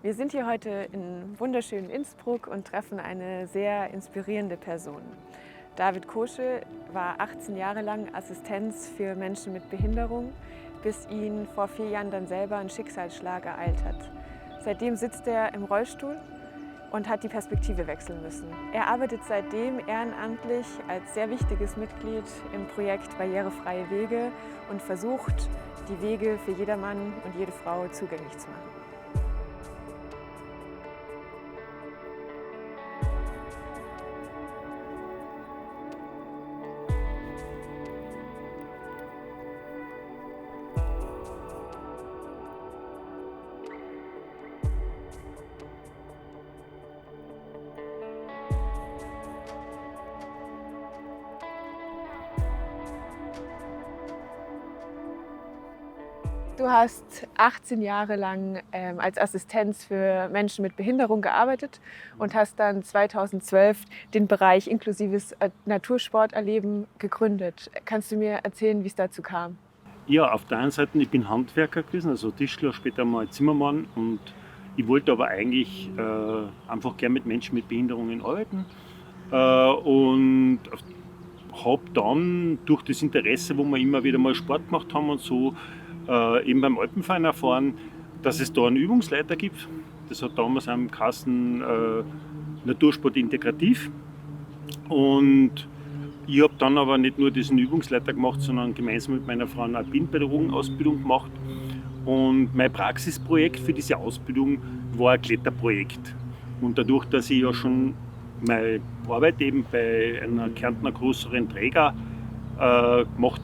Wir sind hier heute in wunderschönen Innsbruck und treffen eine sehr inspirierende Person. David Kosche war 18 Jahre lang Assistenz für Menschen mit Behinderung, bis ihn vor 4 Jahren dann selber ein Schicksalsschlag ereilt hat. Seitdem sitzt er im Rollstuhl und hat die Perspektive wechseln müssen. Er arbeitet seitdem ehrenamtlich als sehr wichtiges Mitglied im Projekt Barrierefreie Wege und versucht, die Wege für jedermann und jede Frau zugänglich zu machen. Du hast 18 Jahre lang als Assistenz für Menschen mit Behinderung gearbeitet und hast dann 2012 den Bereich inklusives Natursporterleben gegründet. Kannst du mir erzählen, wie es dazu kam? Ja, auf der einen Seite, ich bin Handwerker gewesen, also Tischler, später mal Zimmermann, und ich wollte aber eigentlich einfach gern mit Menschen mit Behinderungen arbeiten und habe dann durch das Interesse, wo wir immer wieder mal Sport gemacht haben und so, eben beim Alpenverein erfahren, dass es da einen Übungsleiter gibt. Das hat damals am Kassen Natursport integrativ, und ich habe dann aber nicht nur diesen Übungsleiter gemacht, sondern gemeinsam mit meiner Frau eine Alpinpädagogenausbildung gemacht. Und mein Praxisprojekt für diese Ausbildung war ein Kletterprojekt. Und dadurch, dass ich ja schon meine Arbeit eben bei einer Kärntner größeren Träger gemacht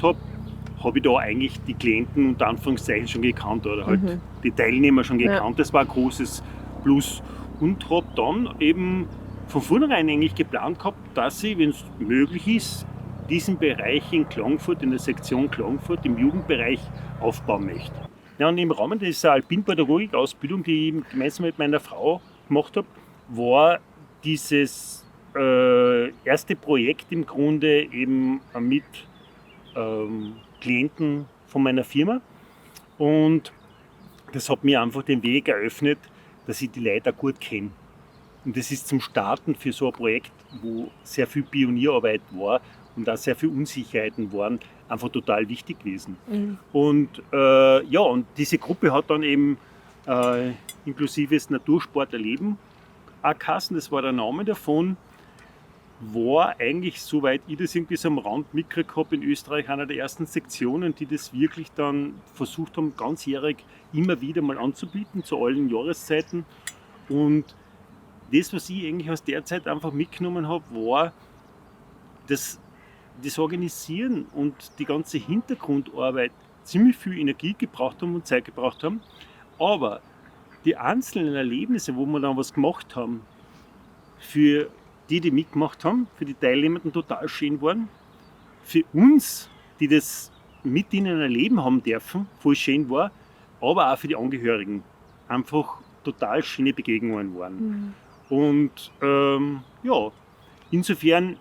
habe ich da eigentlich die Klienten unter Anführungszeichen schon gekannt oder halt die Teilnehmer schon gekannt. Das war ein großes Plus. Und habe dann eben von vornherein eigentlich geplant gehabt, dass ich, wenn es möglich ist, diesen Bereich in Klagenfurt, in der Sektion Klagenfurt, im Jugendbereich aufbauen möchte. Ja, und im Rahmen dieser Alpinpädagogik-Ausbildung, die ich gemeinsam mit meiner Frau gemacht habe, war dieses erste Projekt im Grunde eben mit Klienten von meiner Firma. Und das hat mir einfach den Weg eröffnet, dass ich die Leute auch gut kenne. Und das ist zum Starten für so ein Projekt, wo sehr viel Pionierarbeit war und auch sehr viele Unsicherheiten waren, einfach total wichtig gewesen. Und und diese Gruppe hat dann eben inklusives Natursporterleben auch geheißen, das war der Name davon. War eigentlich, soweit ich das irgendwie so am Rand mitgekriegt habe, in Österreich einer der ersten Sektionen, die das wirklich dann versucht haben, ganzjährig immer wieder mal anzubieten, zu allen Jahreszeiten. Und das, was ich eigentlich aus der Zeit einfach mitgenommen habe, war, dass das Organisieren und die ganze Hintergrundarbeit ziemlich viel Energie gebraucht haben und Zeit gebraucht haben. Aber die einzelnen Erlebnisse, wo wir dann was gemacht haben, für die mitgemacht haben, für die Teilnehmenden total schön waren. Für uns, die das mit ihnen erleben haben dürfen, voll schön war, aber auch für die Angehörigen einfach total schöne Begegnungen waren. Und insofern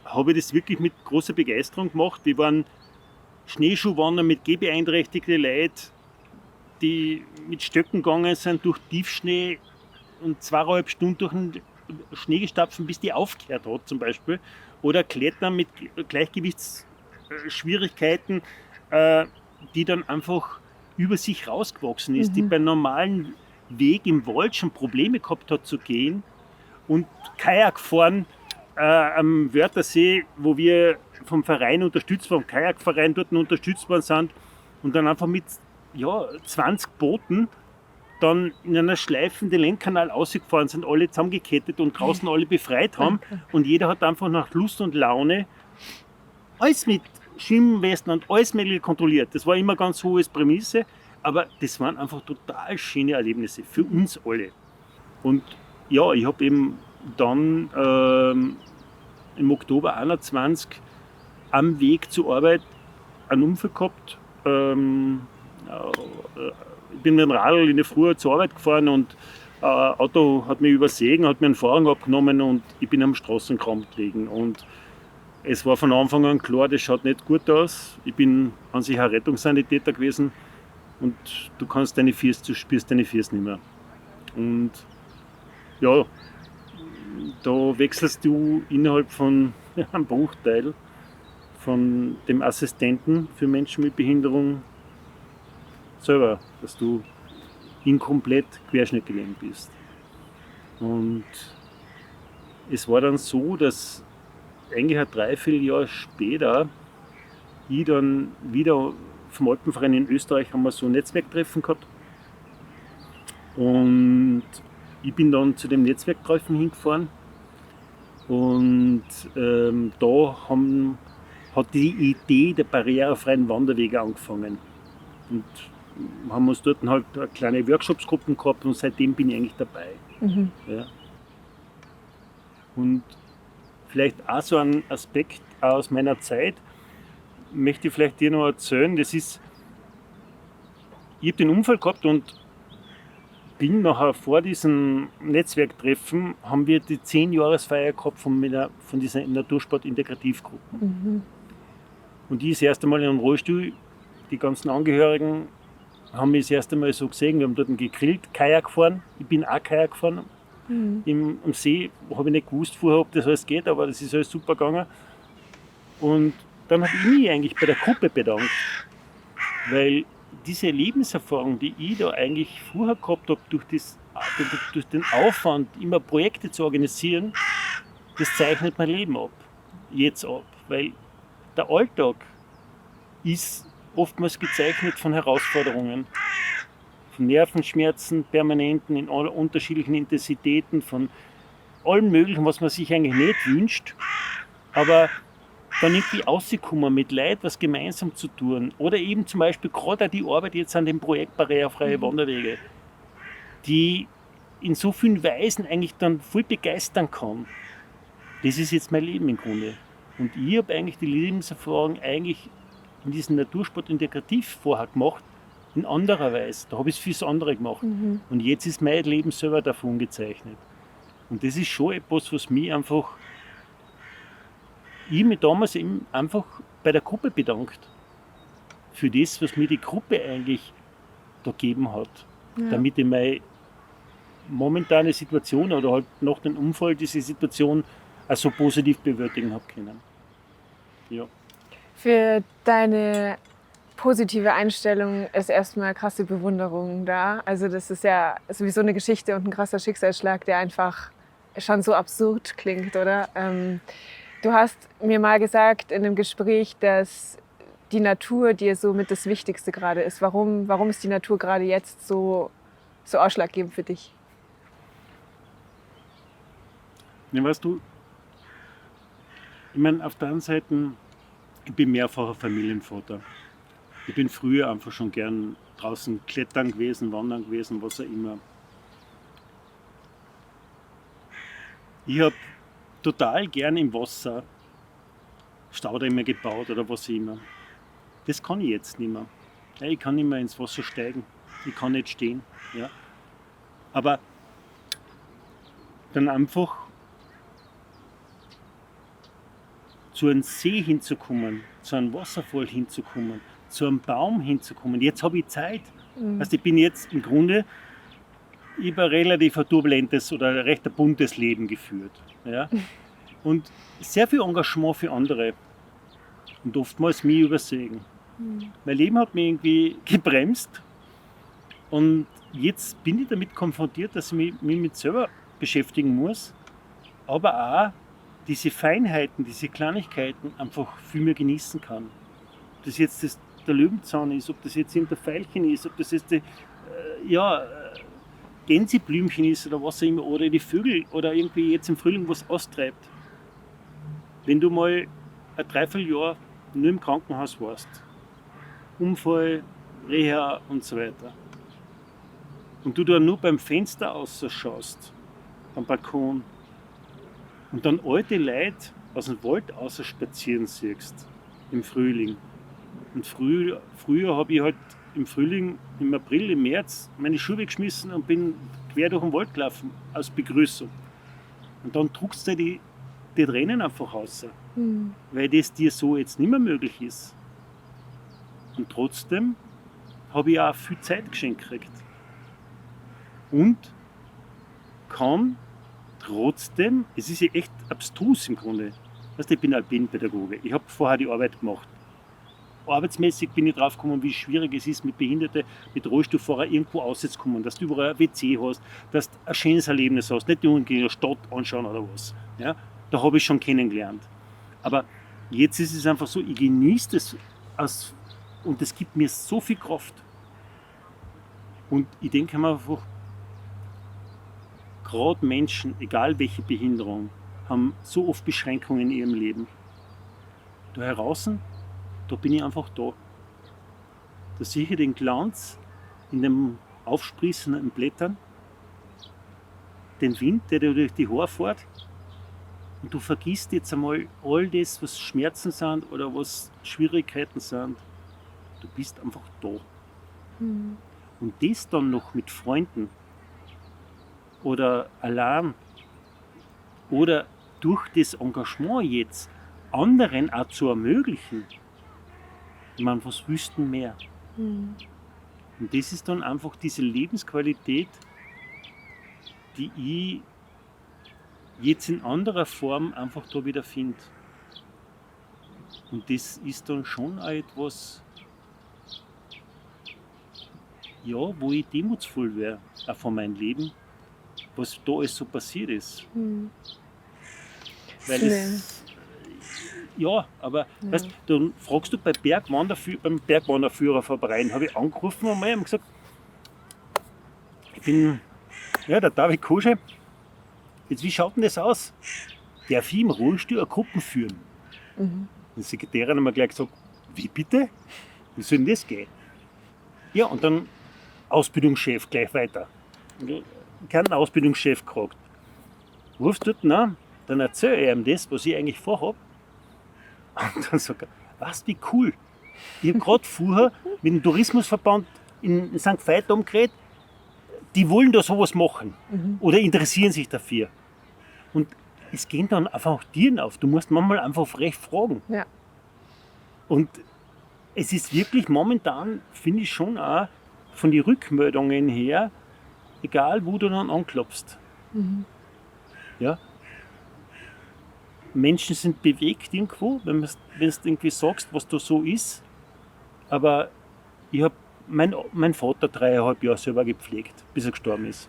habe ich das wirklich mit großer Begeisterung gemacht. Wir waren Schneeschuhwandern mit gehbeeinträchtigten Leuten, die mit Stöcken gegangen sind durch Tiefschnee und 2,5 Stunden durch den Schnee gestapft, bis die aufgehört hat zum Beispiel. Oder Klettern mit Gleichgewichtsschwierigkeiten, die dann einfach über sich rausgewachsen ist, die beim normalen Weg im Wald schon Probleme gehabt hat zu gehen. Und Kajak fahren am Wörthersee, wo wir vom Verein unterstützt, vom Kajakverein dort unterstützt worden sind, und dann einfach mit 20 Booten dann in einer Schleife den Lenkkanal ausgefahren sind, alle zusammengekettet und draußen alle befreit haben. Und jeder hat einfach nach Lust und Laune alles mit Schwimmwesten und alles mögliche kontrolliert. Das war immer ganz hohes Prämisse, aber das waren einfach total schöne Erlebnisse für uns alle. Und ja, ich habe eben dann im Oktober 21 am Weg zur Arbeit einen Unfall gehabt. Ich bin mit dem Radl in der Früh zur Arbeit gefahren und ein Auto hat mich übersehen, hat mir einen Vorhang abgenommen und ich bin am Straßengraben gelegen. Und es war von Anfang an klar, das schaut nicht gut aus. Ich bin an sich ein Rettungssanitäter gewesen und du spürst deine Füße nicht mehr. Und ja, da wechselst du innerhalb von einem Bruchteil von dem Assistenten für Menschen mit Behinderung selber, dass du inkomplett querschnittgelähmt bist. Und es war dann so, dass eigentlich ein Dreivierteljahr später ich dann wieder vom Alpenverein in Österreich haben wir so ein Netzwerktreffen gehabt. Und ich bin dann zu dem Netzwerktreffen hingefahren und hat die Idee der barrierefreien Wanderwege angefangen. Und haben uns dort halt kleine Workshopsgruppen gehabt und seitdem bin ich eigentlich dabei. Mhm. Ja. Und vielleicht auch so ein Aspekt aus meiner Zeit, möchte ich vielleicht dir noch erzählen. Das ist, ich habe den Unfall gehabt und bin nachher vor diesem Netzwerktreffen, haben wir die 10-Jahresfeier gehabt von dieser Natursport-Integrativgruppe. Mhm. Und ich das erste Mal in einem Rollstuhl, die ganzen Angehörigen haben mich das erste Mal so gesehen, wir haben dort gegrillt, Kajak gefahren, ich bin auch Kajak gefahren. Am See habe ich nicht gewusst vorher, ob das alles geht, aber das ist alles super gegangen. Und dann habe ich mich eigentlich bei der Gruppe bedankt, weil diese Lebenserfahrung, die ich da eigentlich vorher gehabt habe, durch den Aufwand, immer Projekte zu organisieren, das zeichnet mein Leben ab, jetzt ab. Weil der Alltag ist oftmals gezeichnet von Herausforderungen, von Nervenschmerzen, permanenten, in aller unterschiedlichen Intensitäten, von allem Möglichen, was man sich eigentlich nicht wünscht. Aber dann irgendwie rauszukommen, mit Leuten was gemeinsam zu tun. Oder eben zum Beispiel gerade auch die Arbeit jetzt an dem Projekt Barrierefreie Wanderwege, die in so vielen Weisen eigentlich dann voll begeistern kann. Das ist jetzt mein Leben im Grunde. Und ich habe eigentlich die Lebenserfahrung eigentlich in diesem Natursport integrativ vorher gemacht, in anderer Weise. Da habe ich vieles andere gemacht. Und jetzt ist mein Leben selber davon gezeichnet. Und das ist schon etwas, was mich einfach, ich mich damals eben einfach bei der Gruppe bedankt. Für das, was mir die Gruppe eigentlich da gegeben hat. Ja. Damit ich meine momentane Situation oder halt nach dem Unfall diese Situation auch so positiv bewältigen habe können. Ja. Für deine positive Einstellung ist erstmal krasse Bewunderung da. Also das ist ja sowieso eine Geschichte und ein krasser Schicksalsschlag, der einfach schon so absurd klingt, oder? Du hast mir mal gesagt in einem Gespräch, dass die Natur dir so mit das Wichtigste gerade ist. Warum ist die Natur gerade jetzt so ausschlaggebend für dich? Ja, weißt du, ich meine, auf der einen Seite, ich bin mehrfacher Familienvater. Ich bin früher einfach schon gern draußen klettern gewesen, wandern gewesen, was auch immer. Ich habe total gern im Wasser Staudämme gebaut oder was auch immer. Das kann ich jetzt nicht mehr. Ja, ich kann nicht mehr ins Wasser steigen, ich kann nicht stehen. Ja. Aber dann einfach zu einem See hinzukommen, zu einem Wasserfall hinzukommen, zu einem Baum hinzukommen. Jetzt habe ich Zeit. Also ich bin jetzt im Grunde über relativ ein turbulentes oder recht ein buntes Leben geführt. Ja? Und sehr viel Engagement für andere und oftmals mich übersehen. Mein Leben hat mich irgendwie gebremst und jetzt bin ich damit konfrontiert, dass ich mich mit selber beschäftigen muss, aber auch diese Feinheiten, diese Kleinigkeiten einfach viel mehr genießen kann. Ob das jetzt der Löwenzahn ist, ob das jetzt der Veilchen ist, ob das jetzt Gänseblümchen ist oder was auch immer, oder die Vögel oder irgendwie jetzt im Frühling was austreibt. Wenn du mal ein Dreivierteljahr nur im Krankenhaus warst, Unfall, Reha und so weiter, und du da nur beim Fenster rausschaust, am Balkon, und dann alte Leute aus dem Wald spazieren siehst, im Frühling. Und früher habe ich halt im Frühling, im April, im März meine Schuhe weggeschmissen und bin quer durch den Wald gelaufen, als Begrüßung. Und dann druckst du die Tränen einfach raus, weil das dir so jetzt nicht mehr möglich ist. Und trotzdem habe ich auch viel Zeit geschenkt gekriegt. Und kann trotzdem, es ist ja echt abstrus im Grunde. Weißt du, ich bin Alpinpädagoge, ich habe vorher die Arbeit gemacht. Arbeitsmäßig bin ich drauf gekommen, wie schwierig es ist, mit Behinderten, mit Rollstuhlfahrern irgendwo auszukommen, dass du überall ein WC hast, dass du ein schönes Erlebnis hast, nicht nur in der Stadt anschauen oder was. Ja? Da habe ich schon kennengelernt. Aber jetzt ist es einfach so, ich genieße das und das gibt mir so viel Kraft. Und ich denke mir einfach, gerade Menschen, egal welche Behinderung, haben so oft Beschränkungen in ihrem Leben. Da draußen, da bin ich einfach da. Da sehe ich den Glanz in den aufsprießenden Blättern, den Wind, der dir durch die Haare fährt. Und du vergisst jetzt einmal all das, was Schmerzen sind oder was Schwierigkeiten sind. Du bist einfach da. Mhm. Und das dann noch mit Freunden oder allein oder durch das Engagement jetzt anderen auch zu ermöglichen, ich meine, was wüssten mehr? Mhm. Und das ist dann einfach diese Lebensqualität, die ich jetzt in anderer Form einfach da wieder finde. Und das ist dann schon auch etwas, ja, wo ich demutsvoll wäre, auch von meinem Leben, was da alles so passiert ist. Mhm. Weil es, ja, aber weißt, dann fragst du beim Bergwanderführerverein, habe ich angerufen und habe gesagt, ich bin der David Kosche, jetzt wie schaut denn das aus? Darf ich im Rollstuhl eine Gruppe führen? Mhm. Die Sekretärin hat mir gleich gesagt, wie bitte? Wie soll denn das gehen? Ja, und dann Ausbildungschef gleich weiter. Keinen Ausbildungschef gefragt. Rufst dort an, dann erzähle ich ihm das, was ich eigentlich vorhabe. Und dann sagt er, was, wie cool. Ich habe gerade vorher mit dem Tourismusverband in St. Veit geredet, die wollen da sowas machen oder interessieren sich dafür. Und es gehen dann einfach auch Tieren auf. Du musst manchmal einfach frech fragen. Ja. Und es ist wirklich momentan, finde ich schon auch, von den Rückmeldungen her, egal wo du dann anklopfst. Ja? Menschen sind bewegt irgendwo, wenn du irgendwie sagst, was da so ist. Aber ich habe mein Vater 3,5 Jahre selber gepflegt, bis er gestorben ist.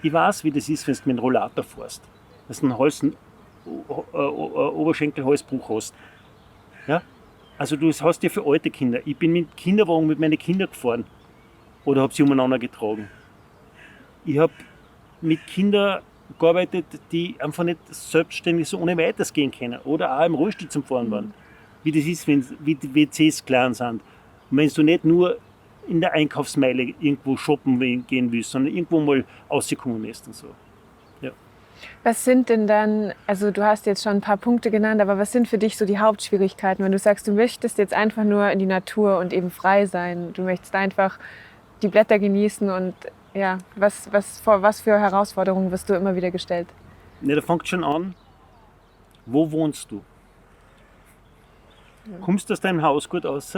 Ich weiß, wie das ist, wenn du mit dem Rollator fährst. Dass du einen Oberschenkel-Halsbruch hast. Ja? Also du hast ja für alte Kinder. Ich bin mit Kinderwagen mit meinen Kindern gefahren. Oder habe sie umeinander getragen. Ich habe mit Kindern gearbeitet, die einfach nicht selbstständig so ohne weiteres gehen können. Oder auch im Rollstuhl zum Fahren waren. Wie das ist, wie die WCs klein sind. Und wenn du nicht nur in der Einkaufsmeile irgendwo shoppen gehen willst, sondern irgendwo mal rauskommen lässt und so. Ja. Was sind denn dann, also du hast jetzt schon ein paar Punkte genannt, aber was sind für dich so die Hauptschwierigkeiten, wenn du sagst, du möchtest jetzt einfach nur in die Natur und eben frei sein, du möchtest einfach die Blätter genießen und ja, vor was für Herausforderungen wirst du immer wieder gestellt? Ja, da fängt schon an, wo wohnst du? Kommst du aus deinem Haus gut raus?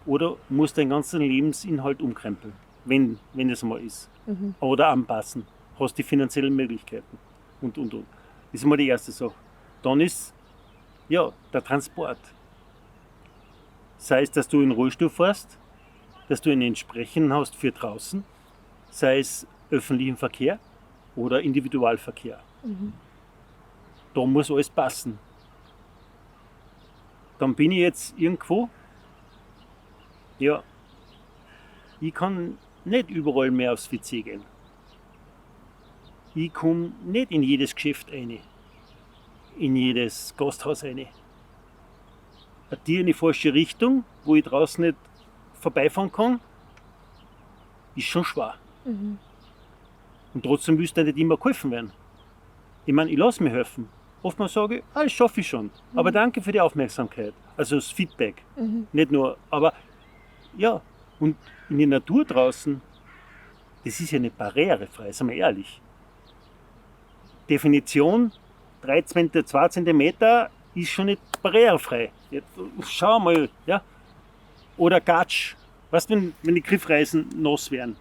Oder musst du deinen ganzen Lebensinhalt umkrempeln, wenn es mal ist? Oder anpassen. Hast die finanziellen Möglichkeiten. Und. Das ist mal die erste Sache. Dann ist ja der Transport. Sei es, dass du in den Rollstuhl fährst, dass du einen entsprechenden hast für draußen, sei es öffentlichen Verkehr oder Individualverkehr. Da muss alles passen. Dann bin ich jetzt irgendwo, ja, ich kann nicht überall mehr aufs WC gehen. Ich komme nicht in jedes Geschäft rein, in jedes Gasthaus rein. Ein Tier in die falsche Richtung, wo ich draußen nicht vorbeifahren kann, ist schon schwer. Und trotzdem willst du nicht immer geholfen werden. Ich meine, ich lasse mir helfen. Oftmals sage ich, das schaffe ich schon. Aber danke für die Aufmerksamkeit. Also das Feedback. Nicht nur, aber ja, und in der Natur draußen, das ist ja nicht barrierefrei, seien wir ehrlich. Definition, 2 cm ist schon nicht barrierefrei. Jetzt, schau mal, ja. Oder Gatsch. Weißt du, wenn die Griffreisen nass werden?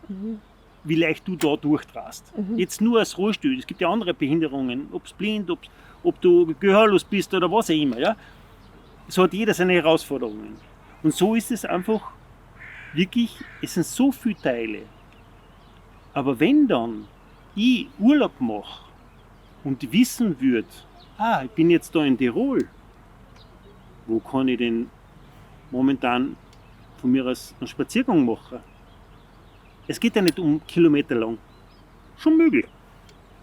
wie leicht du da durchtrast. Jetzt nur als Rollstuhl. Es gibt ja andere Behinderungen, ob es blind, ob du gehörlos bist oder was auch immer. Ja? So hat jeder seine Herausforderungen. Und so ist es einfach wirklich, es sind so viele Teile. Aber wenn dann ich Urlaub mache und wissen würde, ich bin jetzt da in Tirol, wo kann ich denn momentan von mir aus einen Spaziergang machen? Es geht ja nicht um Kilometer lang. Schon möglich.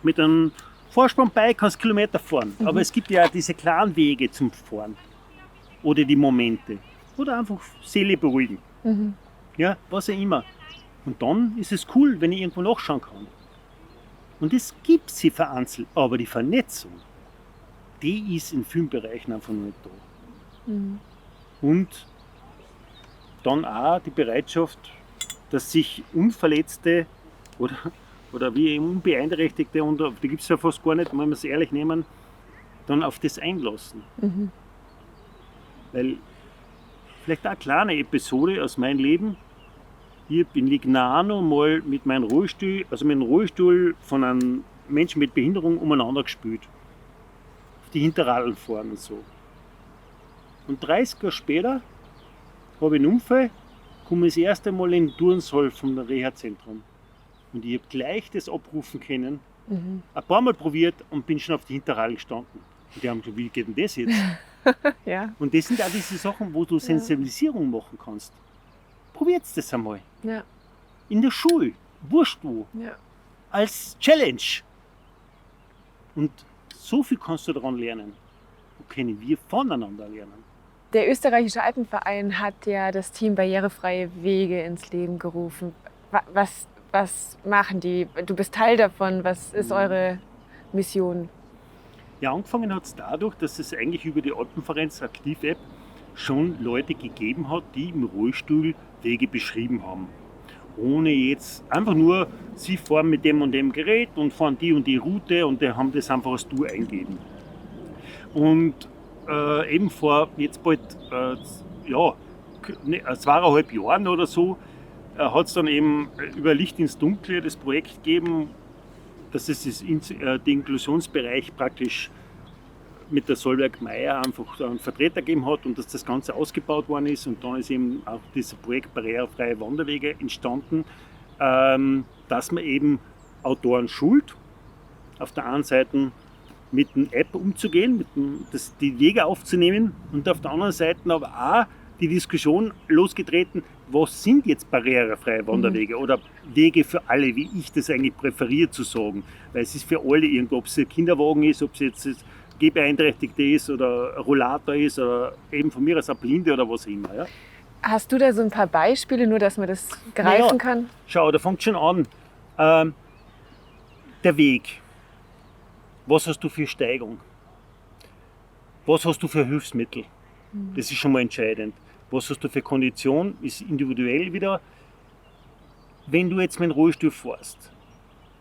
Mit einem Vorspann-Bike kannst du Kilometer fahren. Aber es gibt ja auch diese klaren Wege zum Fahren. Oder die Momente. Oder einfach Seele beruhigen. Ja, was auch immer. Und dann ist es cool, wenn ich irgendwo nachschauen kann. Und es gibt sie vereinzelt. Aber die Vernetzung, die ist in vielen Bereichen einfach nicht da. Und dann auch die Bereitschaft, dass sich Unverletzte oder wie eben Unbeeinträchtigte, und die gibt es ja fast gar nicht, wenn wir es ehrlich nehmen, dann auf das einlassen. Weil vielleicht auch eine kleine Episode aus meinem Leben. Ich bin in Lignano mal mit meinem Rollstuhl, also mit dem Rollstuhl von einem Menschen mit Behinderung umeinander gespielt. Auf die Hinterradl fahren und so. Und 30 Jahre später habe ich einen Unfall, komme das erste Mal in den Turnsaal vom Reha-Zentrum. Und ich habe gleich das abrufen können, ein paar Mal probiert und bin schon auf die Hinterradl gestanden. Und die haben gesagt, wie geht denn das jetzt? Ja. Und das sind auch diese Sachen, wo du Sensibilisierung machen kannst. Probiert das einmal. Ja. In der Schule, wurscht wo, Ja. als Challenge. Und so viel kannst du daran lernen. So können wir voneinander lernen. Der österreichische Alpenverein hat ja das Team Barrierefreie Wege ins Leben gerufen. Was machen die? Du bist Teil davon. Was ist eure Mission? Ja, angefangen hat es dadurch, dass es eigentlich über die Alpenvereins Aktiv-App schon Leute gegeben hat, die im Rollstuhl Wege beschrieben haben. Ohne jetzt einfach nur, sie fahren mit dem und dem Gerät und fahren die und die Route und die haben das einfach als Tour eingegeben. Und eben vor jetzt bald 2,5 Jahren oder so hat es dann eben über Licht ins Dunkle das Projekt gegeben, dass es den Inklusionsbereich praktisch mit der Solberg Meier einfach einen Vertreter gegeben hat und dass das Ganze ausgebaut worden ist. Und dann ist eben auch dieses Projekt Barrierefreie Wanderwege entstanden, dass man eben Autoren schult, auf der einen Seite mit einer App umzugehen, die Wege aufzunehmen und auf der anderen Seite aber auch die Diskussion losgetreten, was sind jetzt barrierefreie Wanderwege oder Wege für alle, wie ich das eigentlich präferiere zu sagen. Weil es ist für alle irgendwo, ob es ein Kinderwagen ist, ob es jetzt Gehbeeinträchtigte ist oder ein Rollator ist oder eben von mir aus ein Blinde oder was auch immer. Ja. Hast du da so ein paar Beispiele, nur dass man das greifen kann? Schau, da fängt schon an. Der Weg. Was hast du für Steigung? Was hast du für Hilfsmittel? Das ist schon mal entscheidend. Was hast du für Kondition? Ist individuell wieder. Wenn du jetzt mit dem Rollstuhl fährst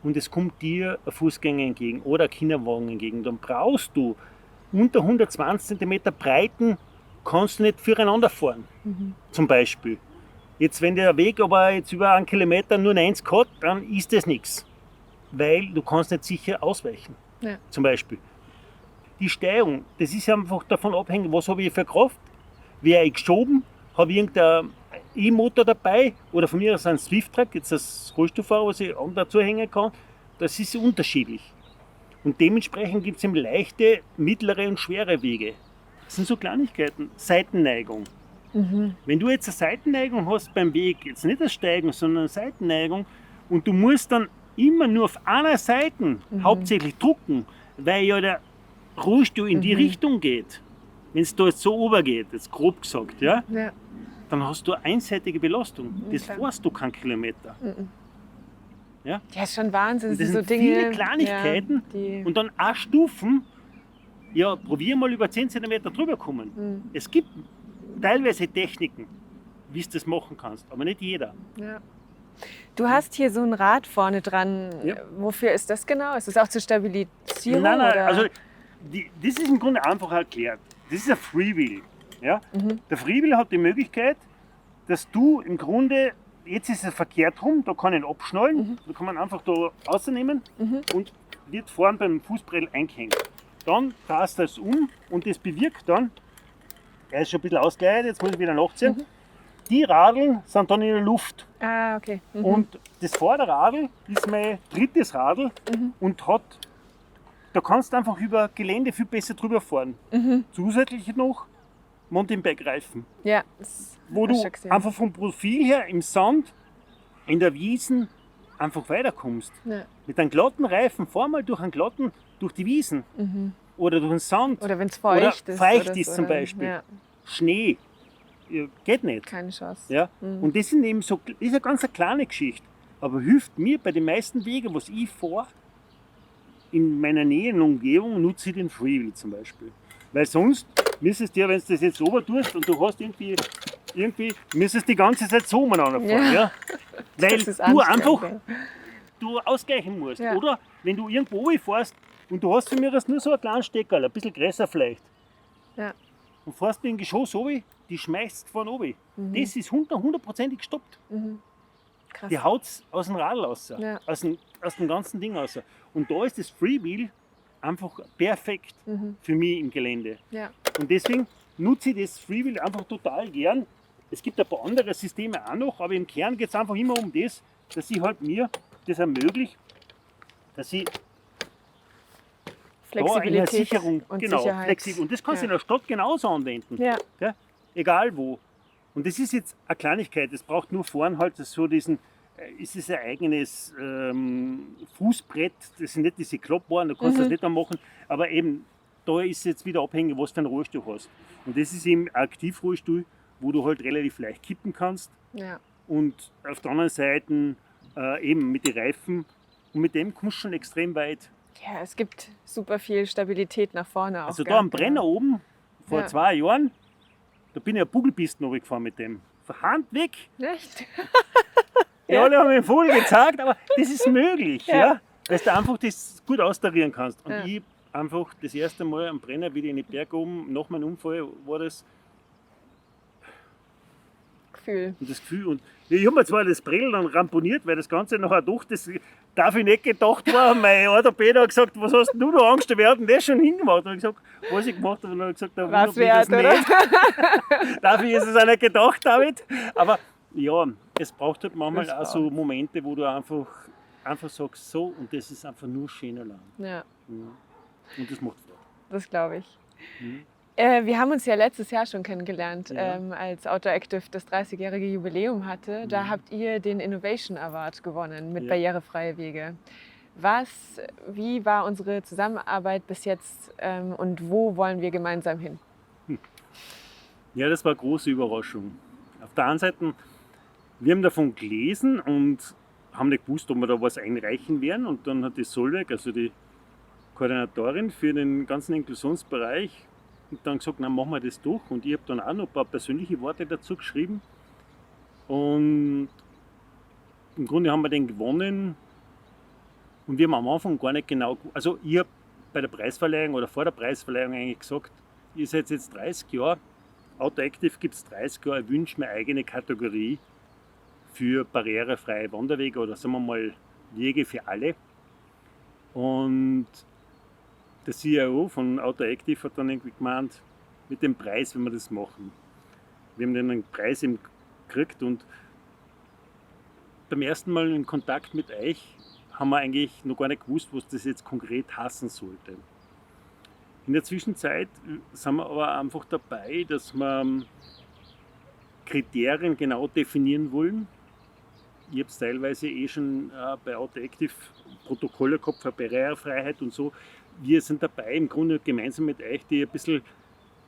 und es kommt dir ein Fußgänger entgegen oder ein Kinderwagen entgegen, dann brauchst du unter 120 cm Breiten, kannst du nicht füreinander fahren. Zum Beispiel. Jetzt, wenn der Weg aber jetzt über 1 Kilometer nur 90 hat, dann ist das nichts. Weil du kannst nicht sicher ausweichen. Ja. Zum Beispiel. Die Steuerung, das ist einfach davon abhängig, was habe ich für Kraft, wäre ich geschoben, habe ich irgendeinen E-Motor dabei oder von mir aus ein Swift-Track, jetzt als Rollstuhlfahrer, was ich dazu hängen kann, das ist unterschiedlich. Und dementsprechend gibt es eben leichte, mittlere und schwere Wege. Das sind so Kleinigkeiten. Seitenneigung. Wenn du jetzt eine Seitenneigung hast beim Weg, jetzt nicht eine Steigung, sondern eine Seitenneigung, und du musst dann immer nur auf einer Seite hauptsächlich drucken, weil ja der Rollstuhl in die Richtung geht. Wenn es da jetzt so runtergeht, jetzt grob gesagt, ja, dann hast du eine einseitige Belastung. Das fährst du keinen Kilometer. Ja? Ja, ist schon Wahnsinn. Und das so sind Dinge, viele Kleinigkeiten und dann auch Stufen. Ja, probier mal über 10 cm drüber kommen. Es gibt teilweise Techniken, wie du das machen kannst, aber nicht jeder. Ja. Du hast hier so ein Rad vorne dran. Ja. Wofür ist das genau? Ist das auch zur Stabilisierung? Nein, oder? also das ist im Grunde einfach erklärt. Das ist ein Freewheel. Ja? Der Freewheel hat die Möglichkeit, dass du im Grunde jetzt ist es verkehrt rum, da kann ich ihn abschnallen, da kann man einfach da rausnehmen und wird vorne beim Fußbrell eingehängt. Dann dreht er es um und das bewirkt dann, er ist schon ein bisschen ausgeleiert, jetzt muss ich wieder nachziehen, die Radeln sind dann in der Luft. Ah, okay. Und das Vorderradl ist mein drittes Radl und da kannst du einfach über Gelände viel besser drüber fahren. Zusätzlich noch Mountainbike-Reifen, Ja, wo hast du schon gesehen. einfach vom Profil her im Sand, in der Wiesen einfach weiterkommst. Ja. Mit einem glatten Reifen, fahr mal durch die Wiesen oder durch den Sand. Oder wenn es feucht ist. feucht oder ist so, zum dann- Beispiel. Ja, Schnee. Ja, geht nicht. keine Chance. Ja? Und das sind eben so, das ist eine ganz kleine Geschichte, aber hilft mir bei den meisten Wegen, was ich fahre, in meiner Nähe, in der Umgebung, nutze ich den Freewheel zum Beispiel. Weil sonst müsstest du ja, wenn du das jetzt ober tust und du hast irgendwie müsstest du die ganze Zeit so umeinander fahren. Ja. Ja? Weil Das ist du anstrengend, einfach ja. du ausgleichen musst. Ja. Oder wenn du irgendwo fährst und du hast von mir das nur so einen kleinen Steckerl, ein bisschen größer vielleicht, Ja. und fährst mit dem Geschoss runter, die schmeißt von oben. Das ist hundertprozentig gestoppt. Krass. Die haut aus dem Radl raus, Ja. aus dem ganzen Ding raus. Und da ist das Freewheel einfach perfekt für mich im Gelände. Ja. Und deswegen nutze ich das Freewheel einfach total gern. Es gibt ein paar andere Systeme auch noch, aber im Kern geht es einfach immer um das, dass ich halt mir das ermöglicht, dass ich da eine Flexibilität Sicherung, und genau, Sicherheit. flexibel. Und das kannst du Ja. in der Stadt genauso anwenden. Ja. Gell? Egal wo. Und das ist jetzt eine Kleinigkeit, es braucht nur vorn halt so diesen, ist es ein eigenes Fußbrett, das sind nicht diese Klappbaren, da kannst du das nicht machen, aber eben, da ist es jetzt wieder abhängig, was für einen Rollstuhl hast. Und das ist eben ein Aktivrollstuhl, wo du halt relativ leicht kippen kannst Ja. und auf der anderen Seite eben mit den Reifen und mit dem kommst du schon extrem weit. Ja, es gibt super viel Stabilität nach vorne auch. Also gell? da am Brenner oben, vor Ja. 2 Jahren, da bin ich eine Bugelpisten runtergefahren mit dem. Von Hand weg. Echt? Die alle haben mir den Vogel gezeigt, aber das ist möglich, Ja. ja. Weil du einfach das gut austarieren kannst. Und Ja. ich einfach das erste Mal am Brenner wieder in den Berg oben, nach meinem Unfall war das Gefühl. und das Gefühl. Und ich habe mir zwar das Bredel dann ramponiert, weil das Ganze nachher doch, das darf ich nicht gedacht war. Mein Orthopäde hat gesagt, was hast du da Angst, wer hat denn das schon hingemacht? Und ich gesagt, was ich gemacht habe, und dann habe ich gesagt, da Was wundert mich das wert, oder? nicht. Dafür ist es auch nicht gedacht, David. Aber ja, es braucht halt manchmal Das auch so Momente, wo du einfach sagst, so, und das ist einfach nur schön allein. Ja, Und das macht Freude. das glaube ich. Mhm. Wir haben uns ja letztes Jahr schon kennengelernt, Ja. als Outdoor Active das 30-jährige Jubiläum hatte. Da Mhm. habt ihr den Innovation Award gewonnen mit Ja. Barrierefreie Wege. Wie war unsere Zusammenarbeit bis jetzt und wo wollen wir gemeinsam hin? Ja, das war eine große Überraschung. Auf der einen Seite, wir haben davon gelesen und haben nicht gewusst, ob wir da was einreichen werden. Und dann hat die Solveig, also die Koordinatorin für den ganzen Inklusionsbereich, dann gesagt, na machen wir das durch. Und ich habe dann auch noch ein paar persönliche Worte dazu geschrieben. Und im Grunde haben wir den gewonnen. Und wir haben am Anfang gar nicht genau, also ich habe bei der Preisverleihung oder vor der Preisverleihung eigentlich gesagt, ihr seid jetzt 30 Jahre, Outdoor Active gibt es 30 Jahre, ich wünsche mir eine eigene Kategorie für barrierefreie Wanderwege oder sagen wir mal Wege für alle. Und der CIO von Outdoor Active hat dann irgendwie gemeint, mit dem Preis, wenn wir das machen. Wir haben dann einen Preis eben gekriegt und beim ersten Mal in Kontakt mit euch haben wir eigentlich noch gar nicht gewusst, was das jetzt konkret heißen sollte. In der Zwischenzeit sind wir aber einfach dabei, dass wir Kriterien genau definieren wollen. Ich habe es teilweise schon bei Outdoor Active Protokolle gehabt für Barrierefreiheit und so. Wir sind dabei, im Grunde gemeinsam mit euch, die ein bisschen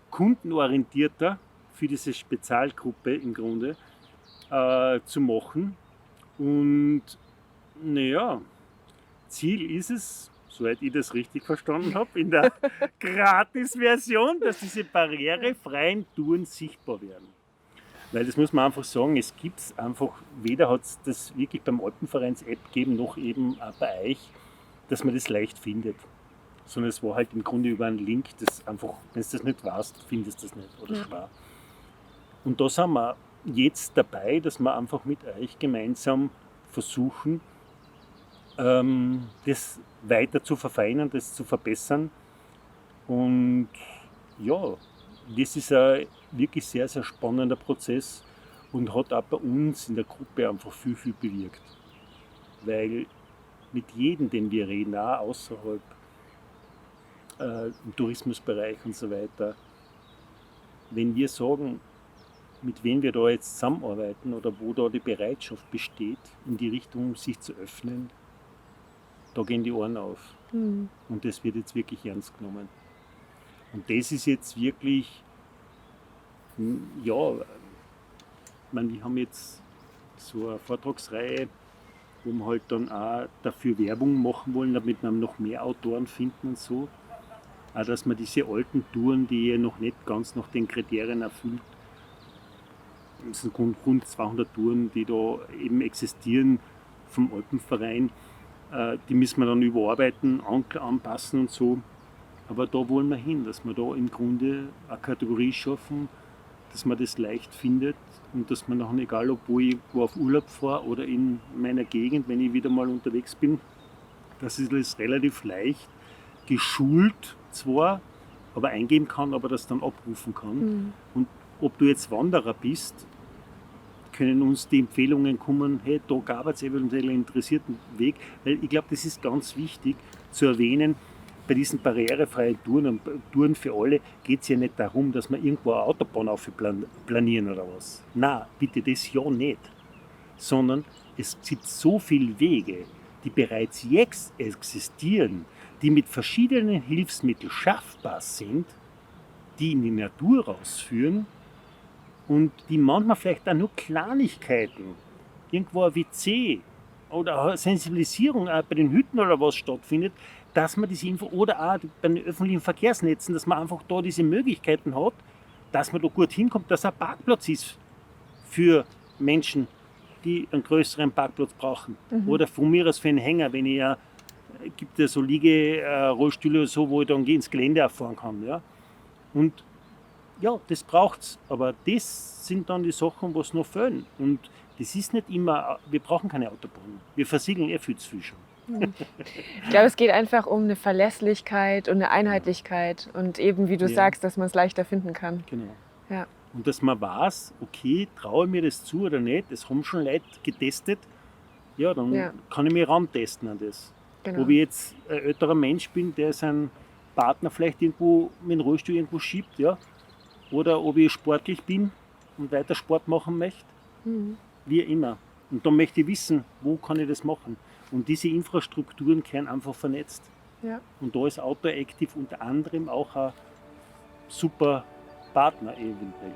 kundenorientierter für diese Spezialgruppe im Grunde zu machen. Und naja, Ziel ist es, soweit ich das richtig verstanden habe, in der Gratis-Version, dass diese barrierefreien Touren sichtbar werden. Weil das muss man einfach sagen, es gibt es einfach, weder hat es das wirklich beim Alpenvereins-App gegeben, noch eben auch bei euch, dass man das leicht findet. Sondern es war halt im Grunde über einen Link, das einfach, wenn du das nicht weißt, findest du das nicht oder schwer. Und da sind wir jetzt dabei, dass wir einfach mit euch gemeinsam versuchen, das weiter zu verfeinern, das zu verbessern. Und ja, das ist ein wirklich sehr, sehr spannender Prozess und hat auch bei uns in der Gruppe einfach viel, viel bewirkt. Weil mit jedem, den wir reden, auch außerhalb im Tourismusbereich und so weiter, wenn wir sagen, mit wem wir da jetzt zusammenarbeiten oder wo da die Bereitschaft besteht, in die Richtung sich zu öffnen, da gehen die Ohren auf. Mhm. Und das wird jetzt wirklich ernst genommen. Und das ist jetzt wirklich, ja, ich meine, wir haben jetzt so eine Vortragsreihe, wo wir halt dann auch dafür Werbung machen wollen, damit wir noch mehr Autoren finden und so. Auch dass man diese alten Touren, die ja noch nicht ganz nach den Kriterien erfüllt, es sind rund 200 Touren, die da eben existieren vom Alpenverein, die müssen wir dann überarbeiten, anpassen und so. Aber da wollen wir hin, dass wir da im Grunde eine Kategorie schaffen, dass man das leicht findet und dass man nachher, egal ob wo ich irgendwo auf Urlaub fahre oder in meiner Gegend, wenn ich wieder mal unterwegs bin, dass ich das relativ leicht geschult zwar, aber eingeben kann, aber das dann abrufen kann. Mhm. Und ob du jetzt Wanderer bist, können uns die Empfehlungen kommen, hey, da gab es eventuell einen interessierten Weg, weil ich glaube, das ist ganz wichtig zu erwähnen, bei diesen barrierefreien Touren und Touren für alle geht es ja nicht darum, dass wir irgendwo eine Autobahn planieren oder was. Na, bitte das ja nicht. Sondern es gibt so viele Wege, die bereits jetzt existieren, die mit verschiedenen Hilfsmitteln schaffbar sind, die in die Natur rausführen und die manchmal vielleicht auch nur Kleinigkeiten, irgendwo ein WC oder eine Sensibilisierung auch bei den Hütten oder was stattfindet, dass man diese Info oder auch bei den öffentlichen Verkehrsnetzen, dass man einfach da diese Möglichkeiten hat, dass man da gut hinkommt, dass ein Parkplatz ist für Menschen, die einen größeren Parkplatz brauchen. Mhm. Oder von mir aus für einen Hänger, wenn ich ja, gibt ja so Liegerollstühle oder so, wo ich dann ins Gelände auch fahren kann. Ja? Und ja, das braucht es, aber das sind dann die Sachen, was noch fehlen. Und das ist nicht immer, wir brauchen keine Autobahn. Wir versiegeln viel zu viel schon. Ich glaube, es geht einfach um eine Verlässlichkeit und eine Einheitlichkeit und eben, wie du Ja. sagst, dass man es leichter finden kann. Genau. Ja. Und dass man weiß, okay, traue ich mir das zu oder nicht, das haben schon Leute getestet, ja, dann Ja. kann ich mich rantesten an das. Genau. Ob ich jetzt ein älterer Mensch bin, der seinen Partner vielleicht irgendwo mit dem Rollstuhl irgendwo schiebt, ja, oder ob ich sportlich bin und weiter Sport machen möchte, Mhm. wie immer. Und dann möchte ich wissen, wo kann ich das machen. Und diese Infrastrukturen werden einfach vernetzt. Ja. Und da ist Outdoor Active unter anderem auch ein super Partner eventuell.